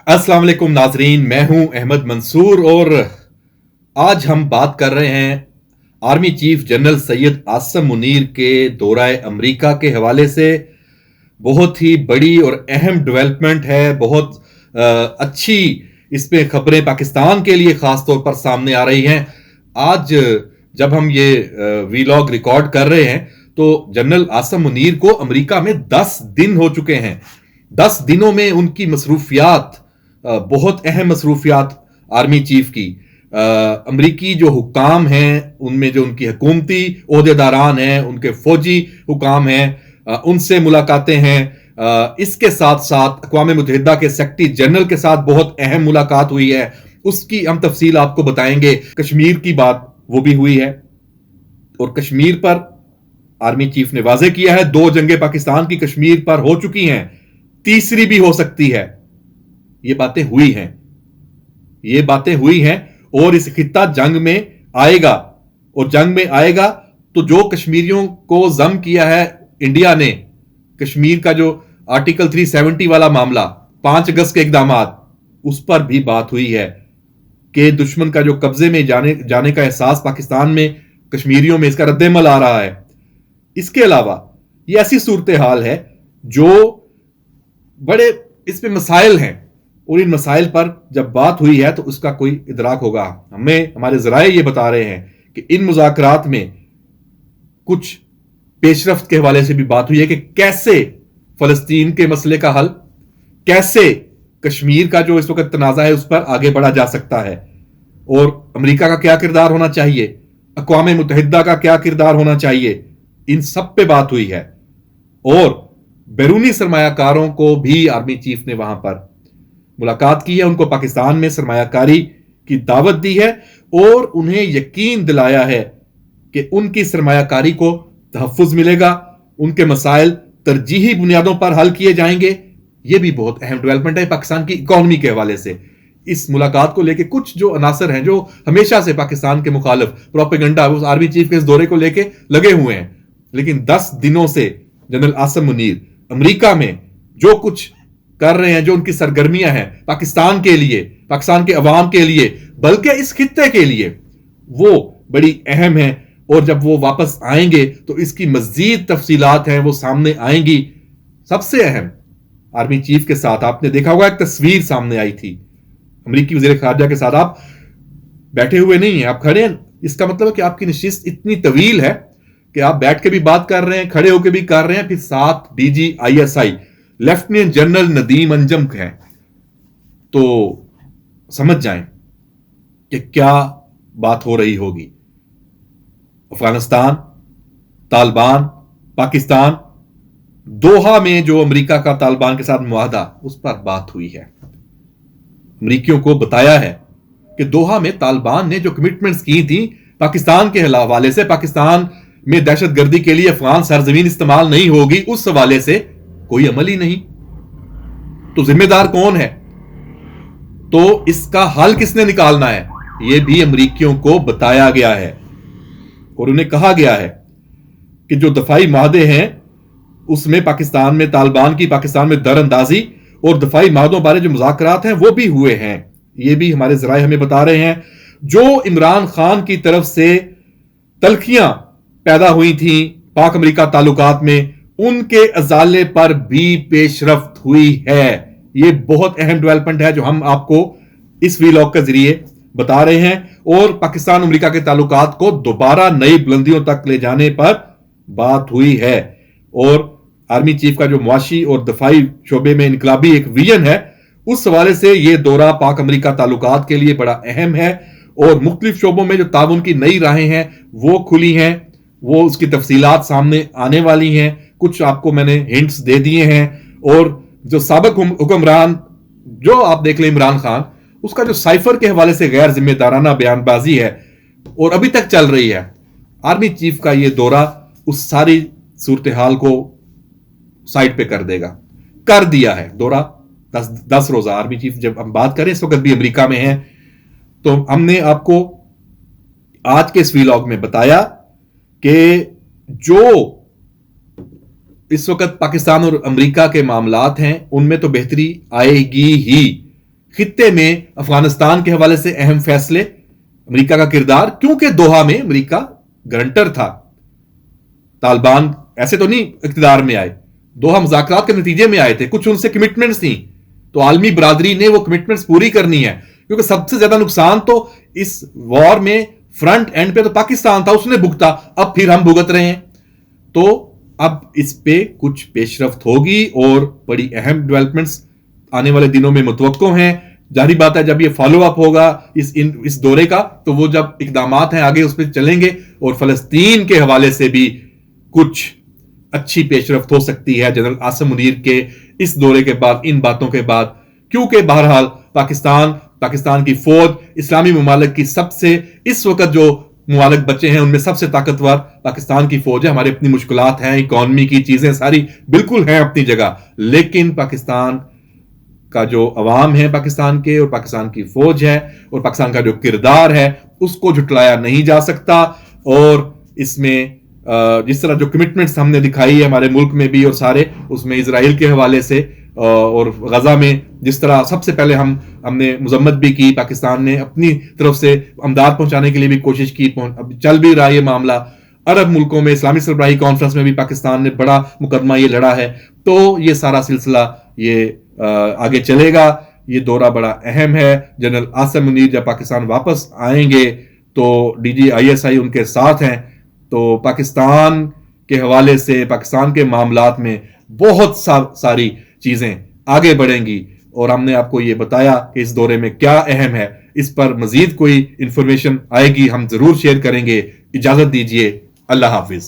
अस्सलाम वालेकुम नाजरीन, मैं हूं अहमद मंसूर और आज हम बात कर रहे हैं army chief general Syed Asim Munir के दौरा अमेरिका के हवाले से। बहुत ही बड़ी और अहम डेवलपमेंट है। बहुत अच्छी इसमें खबरें पाकिस्तान के लिए खास तौर पर सामने आ रही हैं। आज जब हम ये वीलॉग रिकॉर्ड कर रहे हैं तो जनरल आसिम मुनीर को अमेरिका में 10 दिन हो चुके हैं। 10 दिनों में उनकी मसरूफियात, बहुत अहम मसरूफियात आर्मी चीफ की, अमरीकी जो हुकाम हैं उनमें जो उनकी हुकूमती ओहदेदारान हैं, उनके फौजी हुकाम हैं, उनसे मुलाकातें हैं। इसके साथ साथ अक़वाम मुत्तहिदा के सेक्रेटरी जनरल के साथ बहुत अहम मुलाकात हुई है, उसकी हम तफसील आपको बताएंगे। कश्मीर की बात वो भी हुई है और कश्मीर पर आर्मी चीफ ने वाज़ेह किया है 2 जंगें पाकिस्तान की कश्मीर पर हो चुकी हैं, तीसरी भी हो सकती है। ये बातें हुई हैं, ये बातें हुई हैं और इस खित्ता जंग में आएगा। और जंग में आएगा तो जो कश्मीरियों को जम किया है इंडिया ने, कश्मीर का जो आर्टिकल 370 वाला मामला, 5 अगस्त के इकदामात, उस पर भी बात हुई है कि दुश्मन का जो कब्जे में जाने का एहसास पाकिस्तान में कश्मीरियों में, इसका रद्देमल आ रहा है। इसके अलावा ये ऐसी सूरत हाल है जो बड़े इसमें मसाइल हैं और इन मसाइल पर जब बात हुई है तो उसका कोई इदराक होगा। हमें हमारे ज़राए ये बता रहे हैं कि इन मुज़ाकरात में कुछ पेशरफ्त के हवाले से भी बात हुई है कि कैसे फलस्तीन के मसले का हल, कैसे कश्मीर का जो इस वक्त तनाज़ा है उस पर आगे बढ़ा जा सकता है और अमेरिका का क्या किरदार होना चाहिए, अक़वाम मुत्तहिदा का क्या किरदार होना चाहिए, इन सब पे बात हुई है। और बैरूनी सरमायाकारों को भी आर्मी चीफ ने वहां पर मुलाकात की है, उनको पाकिस्तान में सरमायाकारी की दावत दी है और उन्हें यकीन दिलाया है कि उनकी सरमायाकारी को तहफ़्फ़ुज़ मिलेगा, उनके मसाइल तरजीही बुनियादों पर हल किए जाएंगे। यह भी बहुत अहम डेवलपमेंट है पाकिस्तान की इकॉनमी के हवाले से। इस मुलाकात को लेकर कुछ जो अनासर हैं जो हमेशा से पाकिस्तान के मुखालिफ प्रोपेगेंडा उस आर्मी चीफ के इस दौरे को लेकर लगे हुए हैं, लेकिन 10 दिनों से जनरल आसिम मुनीर अमेरिका में जो कुछ कर रहे हैं, जो उनकी सरगर्मियां हैं पाकिस्तान के लिए, पाकिस्तान के अवाम के लिए, बल्कि इस खित्ते के लिए, वो बड़ी अहम है। और जब वो वापस आएंगे तो इसकी मजीद तफसीलात हैं वो सामने आएंगी। सबसे अहम, आर्मी चीफ के साथ आपने देखा होगा एक तस्वीर सामने आई थी अमेरिकी वज़ीर ख़ारजा के साथ। आप बैठे हुए नहीं हैं, आप खड़े हैं। इसका मतलब है कि आपकी नशिस्त इतनी तवील है कि आप बैठ के भी बात कर रहे हैं, खड़े होकर भी कर रहे हैं। फिर साथ DGISI lieutenant general Nadeem Anjum हैं, तो समझ जाएं कि क्या बात हो रही होगी। अफगानिस्तान, तालिबान, पाकिस्तान, दोहा में जो अमेरिका का तालिबान के साथ मुआहदा, उस पर बात हुई है। अमेरिकियों को बताया है कि दोहा में तालिबान ने जो कमिटमेंट्स की थी पाकिस्तान के हवाले से, पाकिस्तान में दहशतगर्दी के लिए अफगान सरजमीन इस्तेमाल नहीं होगी, उस हवाले से कोई अमल ही नहीं। तो जिम्मेदार कौन है? तो इसका हल किसने निकालना है? यह भी अमरीकियों को बताया गया है और उन्हें कहा गया है कि जो दफाई माहदे हैं उसमें पाकिस्तान में तालिबान की पाकिस्तान में दरअंदाजी और दफाई माहदों बारे जो मुज़ाकरात हैं वो भी हुए हैं। ये भी हमारे ज़राए हमें बता रहे हैं। जो इमरान खान की तरफ से तलखियां पैदा हुई थी पाक अमेरिका ताल्लुकात में, उनके अजाले पर भी पेशरफ्त हुई है। ये बहुत अहम डेवलपमेंट है जो हम आपको इस वीलॉग के जरिए बता रहे हैं। और पाकिस्तान अमेरिका के ताल्लुकात को दोबारा नई बुलंदियों तक ले जाने पर बात हुई है। और आर्मी चीफ का जो मुआशी और दफाई शोबे में इनकलाबी एक विजन है, उस हवाले से यह दौरा पाक अमेरिका ताल्लुकात के लिए बड़ा अहम है। और मुख्तलिफ शोबों में जो ताउन की नई राहें हैं वो खुली हैं, वो उसकी तफसीलात सामने आने वाली हैं। कुछ आपको मैंने हिंट्स दे दिए हैं। और जो साबिक हुक्मरान, जो आप देख लें इमरान खान, उसका जो साइफर के हवाले से गैर जिम्मेदाराना बयानबाजी है और अभी तक चल रही है, आर्मी चीफ का यह दौरा उस सारी सूरत हाल को साइड पे कर देगा। कर दिया है दौरा 10 रोजा। आर्मी चीफ जब हम बात करें, इस वक्त भी अमेरिका में है, तो हमने आपको आज के इस वीलॉग में बताया कि जो इस वक्त पाकिस्तान और अमेरिका के मामलात हैं उनमें तो बेहतरी आएगी ही, خطے میں افغانستان کے حوالے سے اہم فیصلے، امریکہ کا کردار، کیونکہ دوحہ میں امریکہ گرنٹر تھا. طالبان ایسے تو نہیں اقتدار میں آئے، دوحہ مذاکرات کے نتیجے میں آئے تھے، کچھ ان سے کمٹمنٹس تھیں، تو عالمی برادری نے وہ کمٹمنٹس پوری کرنی ہے، کیونکہ سب سے زیادہ نقصان تو اس وار میں فرنٹ اینڈ پہ تو پاکستان تھا، اس نے بھگتا، اب پھر ہم بھگت رہے ہیں. تو اب اس پہ کچھ پیش رفت ہوگی اور بڑی اہم ڈیولپمنٹس آنے والے دنوں میں متوقع ہیں. ظاہری بات ہے جب یہ فالو اپ ہوگا اس دورے کا، تو وہ جب اقدامات ہیں آگے اس پہ چلیں گے، اور فلسطین کے حوالے سے بھی کچھ اچھی پیش رفت ہو سکتی ہے جنرل عاصم منیر کے اس دورے کے بعد، ان باتوں کے بعد. کیونکہ بہرحال پاکستان کی فوج اسلامی ممالک کی سب سے، اس وقت جو ممالک بچے ہیں ان میں سب سے طاقتور پاکستان کی فوج ہے. ہمارے اپنی مشکلات ہیں، اکانومی کی چیزیں ساری بالکل ہیں اپنی جگہ، لیکن پاکستان کا جو عوام ہے پاکستان کے، اور پاکستان کی فوج ہے، اور پاکستان کا جو کردار ہے، اس کو جھٹلایا نہیں جا سکتا. اور اس میں جس طرح جو کمٹمنٹس ہم نے دکھائی ہے ہمارے ملک میں بھی اور سارے، اس میں اسرائیل کے حوالے سے اور غزہ میں جس طرح سب سے پہلے ہم نے مذمت بھی کی، پاکستان نے اپنی طرف سے امداد پہنچانے کے لیے بھی کوشش کی، اب چل بھی رہا یہ معاملہ. عرب ملکوں میں اسلامی سربراہی کانفرنس میں بھی پاکستان نے بڑا مقدمہ یہ لڑا ہے. تو یہ سارا سلسلہ یہ آگے چلے گا. یہ دورہ بڑا اہم ہے. جنرل عاصم منیر جب پاکستان واپس آئیں گے تو ڈی جی ISI ان کے ساتھ ہیں، تو پاکستان کے حوالے سے پاکستان کے معاملات میں بہت ساری چیزیں آگے بڑھیں گی. اور ہم نے آپ کو یہ بتایا کہ اس دورے میں کیا اہم ہے. اس پر مزید کوئی انفارمیشن آئے گی ہم ضرور شیئر کریں گے. اجازت دیجیے، اللہ حافظ.